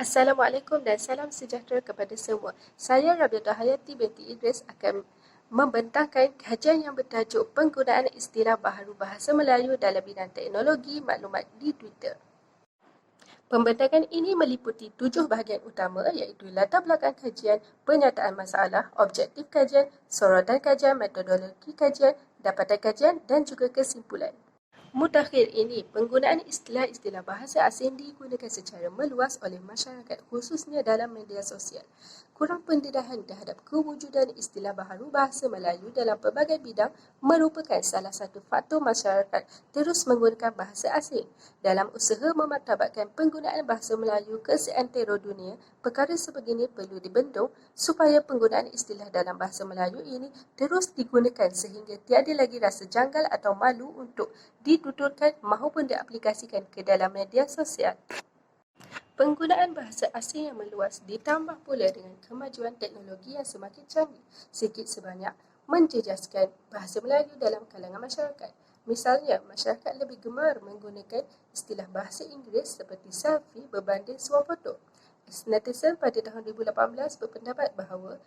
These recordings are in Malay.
Assalamualaikum dan salam sejahtera kepada semua. Saya Rabiatul Hayati binti Idris akan membentangkan kajian yang bertajuk penggunaan istilah baharu bahasa Melayu dalam bidang teknologi maklumat di Twitter. Pembentangan ini meliputi 7 bahagian utama iaitu latar belakang kajian, penyataan masalah, objektif kajian, sorotan kajian, metodologi kajian, dapatan kajian dan juga kesimpulan. Mutakhir ini, penggunaan istilah-istilah bahasa asing digunakan secara meluas oleh masyarakat khususnya dalam media sosial. Kurang pendedahan terhadap kewujudan istilah baharu bahasa Melayu dalam pelbagai bidang merupakan salah satu faktor masyarakat terus menggunakan bahasa asing. Dalam usaha memartabatkan penggunaan bahasa Melayu ke seantero dunia, perkara sebegini perlu dibendung supaya penggunaan istilah dalam bahasa Melayu ini terus digunakan sehingga tiada lagi rasa janggal atau malu untuk dituturkan maupun diaplikasikan ke dalam media sosial. Penggunaan bahasa asing yang meluas ditambah pula dengan kemajuan teknologi yang semakin canggih sikit sebanyak menjejaskan bahasa Melayu dalam kalangan masyarakat. Misalnya, masyarakat lebih gemar menggunakan istilah bahasa Inggeris seperti selfie berbanding swafoto. Netizen pada tahun 2018 berpendapat bahawa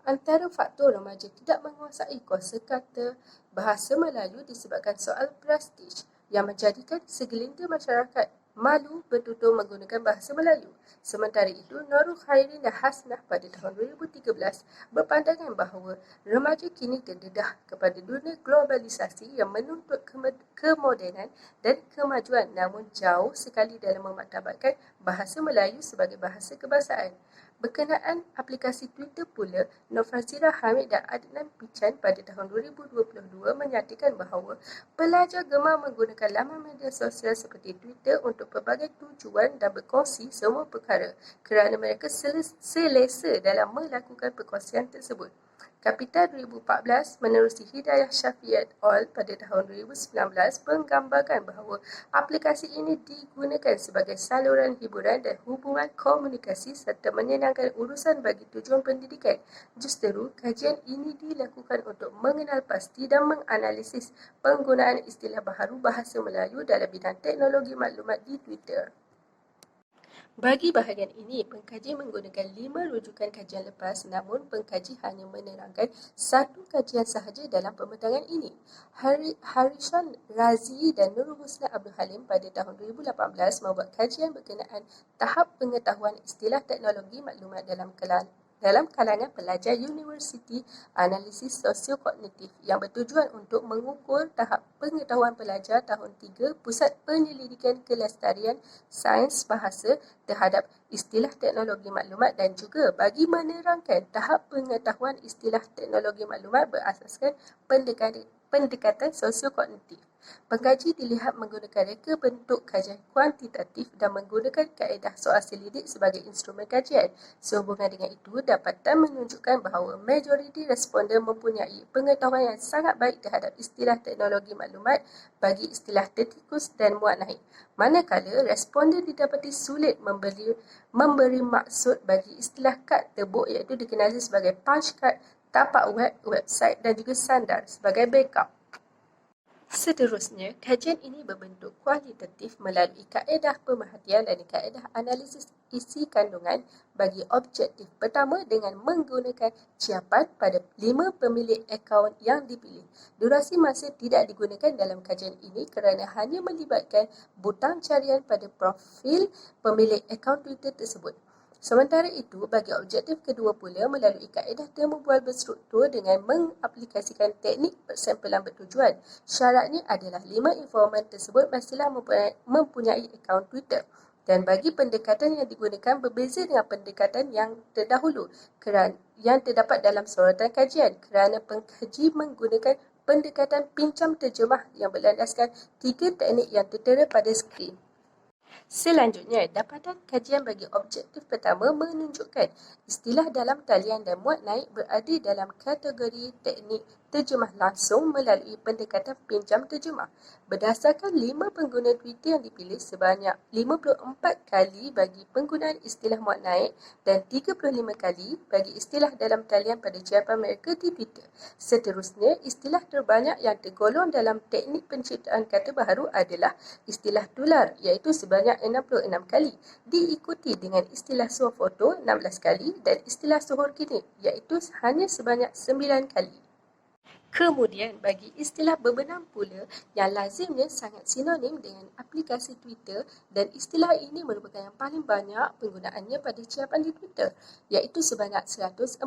antara faktor remaja tidak menguasai kosakata bahasa Melayu disebabkan soal prestij yang menjadikan segelintir masyarakat malu bertutur menggunakan bahasa Melayu. Sementara itu, Nurul Khairin dan Hasnah pada tahun 2013 berpandangan bahawa remaja kini terdedah kepada dunia globalisasi yang menuntut kemodenan dan kemajuan namun jauh sekali dalam memartabatkan bahasa Melayu sebagai bahasa kebangsaan. Berkenaan aplikasi Twitter pula, Nofazira Hamid dan Adnan Pichan pada tahun 2022 menyatakan bahawa pelajar gemar menggunakan laman media sosial seperti Twitter untuk pelbagai tujuan dan berkongsi semua perkara kerana mereka selesa dalam melakukan perkongsian tersebut. Kapital 2014 menerusi Hidayah Syafiat All pada tahun 2019 menggambarkan bahawa aplikasi ini digunakan sebagai saluran hiburan dan hubungan komunikasi serta menyenangkan urusan bagi tujuan pendidikan. Justeru, kajian ini dilakukan untuk mengenal pasti dan menganalisis penggunaan istilah baharu bahasa Melayu dalam bidang teknologi maklumat di Twitter. Bagi bahagian ini, pengkaji menggunakan 5 rujukan kajian lepas namun pengkaji hanya menerangkan satu kajian sahaja dalam pembentangan ini. Harishan Razi dan Nurul Husna Abdul Halim pada tahun 2018 membuat kajian berkenaan tahap pengetahuan istilah teknologi maklumat dalam kalangan pelajar Universiti Analisis Sosiokognitif yang bertujuan untuk mengukur tahap pengetahuan pelajar tahun 3 Pusat Penyelidikan Kelestarian Sains Bahasa terhadap istilah teknologi maklumat dan juga bagi menerangkan tahap pengetahuan istilah teknologi maklumat berasaskan pendekatan sosiokognitif. Pengkaji dilihat menggunakan reka bentuk kajian kuantitatif dan menggunakan kaedah soal selidik sebagai instrumen kajian. Sehubungan dengan itu, dapatan menunjukkan bahawa majoriti responden mempunyai pengetahuan yang sangat baik terhadap istilah teknologi maklumat bagi istilah tertikus dan muat naik. Manakala, responden didapati sulit memberi maksud bagi istilah kad terbuk iaitu dikenali sebagai punch card, tapak web, website dan juga sandar sebagai backup. Seterusnya, kajian ini berbentuk kualitatif melalui kaedah pemerhatian dan kaedah analisis isi kandungan bagi objektif pertama dengan menggunakan ciapan pada 5 pemilik akaun yang dipilih. Durasi masa tidak digunakan dalam kajian ini kerana hanya melibatkan butang carian pada profil pemilik akaun Twitter tersebut. Sementara itu, bagi objektif kedua pula melalui kaedah temu bual berstruktur dengan mengaplikasikan teknik persampulan bertujuan. Syaratnya adalah 5 informan tersebut mestilah mempunyai akaun Twitter. Dan bagi pendekatan yang digunakan berbeza dengan pendekatan yang terdahulu yang terdapat dalam sorotan kajian kerana pengkaji menggunakan pendekatan pincam terjemah yang berlandaskan 3 teknik yang tertera pada skrin. Selanjutnya, dapatan kajian bagi objektif pertama menunjukkan istilah dalam talian dan muat naik berada dalam kategori teknik terjemah langsung melalui pendekatan pinjam terjemah. Berdasarkan 5 pengguna Twitter yang dipilih, sebanyak 54 kali bagi penggunaan istilah muat naik dan 35 kali bagi istilah dalam talian pada jawapan mereka di Twitter. Seterusnya, istilah terbanyak yang tergolong dalam teknik penciptaan kata baharu adalah istilah tular, iaitu sebanyak 66 kali, diikuti dengan istilah swafoto 16 kali dan istilah sohor kini, iaitu hanya sebanyak 9 kali. Kemudian, bagi istilah berbenam pula yang lazimnya sangat sinonim dengan aplikasi Twitter dan istilah ini merupakan yang paling banyak penggunaannya pada jawapan di Twitter, iaitu sebanyak 149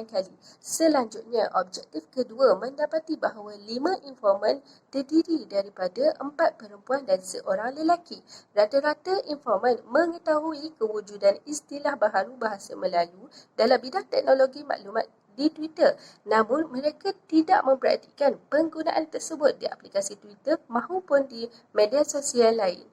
kali. Selanjutnya, objektif kedua mendapati bahawa 5 informan terdiri daripada 4 perempuan dan seorang lelaki. Rata-rata informan mengetahui kewujudan istilah baharu bahasa Melayu dalam bidang teknologi maklumat di Twitter, namun mereka tidak mempraktikkan penggunaan tersebut di aplikasi Twitter maupun di media sosial lain.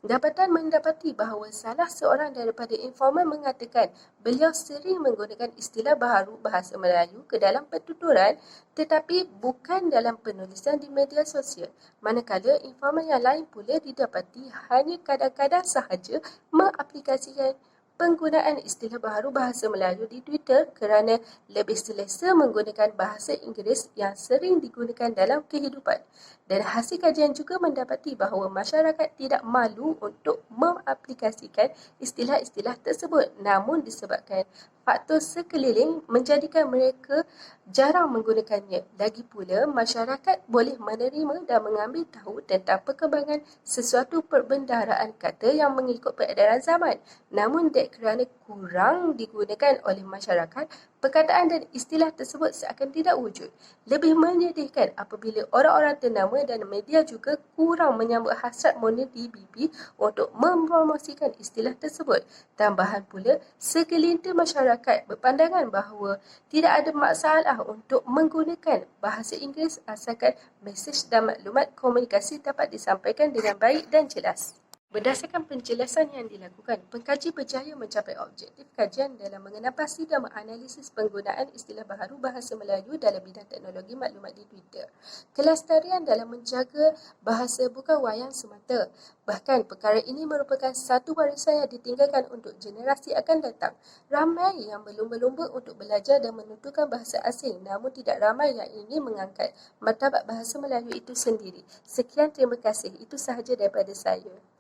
Dapatan mendapati bahawa salah seorang daripada informan mengatakan beliau sering menggunakan istilah baharu bahasa Melayu ke dalam pertuturan tetapi bukan dalam penulisan di media sosial. Manakala informan yang lain pula didapati hanya kadang-kadang sahaja mengaplikasikan penggunaan istilah baharu bahasa Melayu di Twitter kerana lebih selesa menggunakan bahasa Inggeris yang sering digunakan dalam kehidupan. Dan hasil kajian juga mendapati bahawa masyarakat tidak malu untuk mengaplikasikan istilah-istilah tersebut, namun disebabkan faktor sekeliling menjadikan mereka jarang menggunakannya. Lagi pula, masyarakat boleh menerima dan mengambil tahu tentang perkembangan sesuatu perbendaharaan kata yang mengikut peredaran zaman. Namun, kerana kurang digunakan oleh masyarakat, perkataan dan istilah tersebut seakan tidak wujud. Lebih menyedihkan apabila orang-orang ternama dan media juga kurang menyambut hasrat Mona DBP untuk mempromosikan istilah tersebut. Tambahan pula, segelintir masyarakat berpandangan bahawa tidak ada masalah untuk menggunakan bahasa Inggeris asalkan mesej dan maklumat komunikasi dapat disampaikan dengan baik dan jelas. Berdasarkan penjelasan yang dilakukan, pengkaji berjaya mencapai objektif kajian dalam mengenapasi dan menganalisis penggunaan istilah baharu bahasa Melayu dalam bidang teknologi maklumat di Twitter. Kelestarian dalam menjaga bahasa bukan wayang semata. Bahkan, perkara ini merupakan satu warisan yang ditinggalkan untuk generasi akan datang. Ramai yang berlumba-lumba untuk belajar dan menuturkan bahasa asing, namun tidak ramai yang ingin mengangkat martabat bahasa Melayu itu sendiri. Sekian, terima kasih. Itu sahaja daripada saya.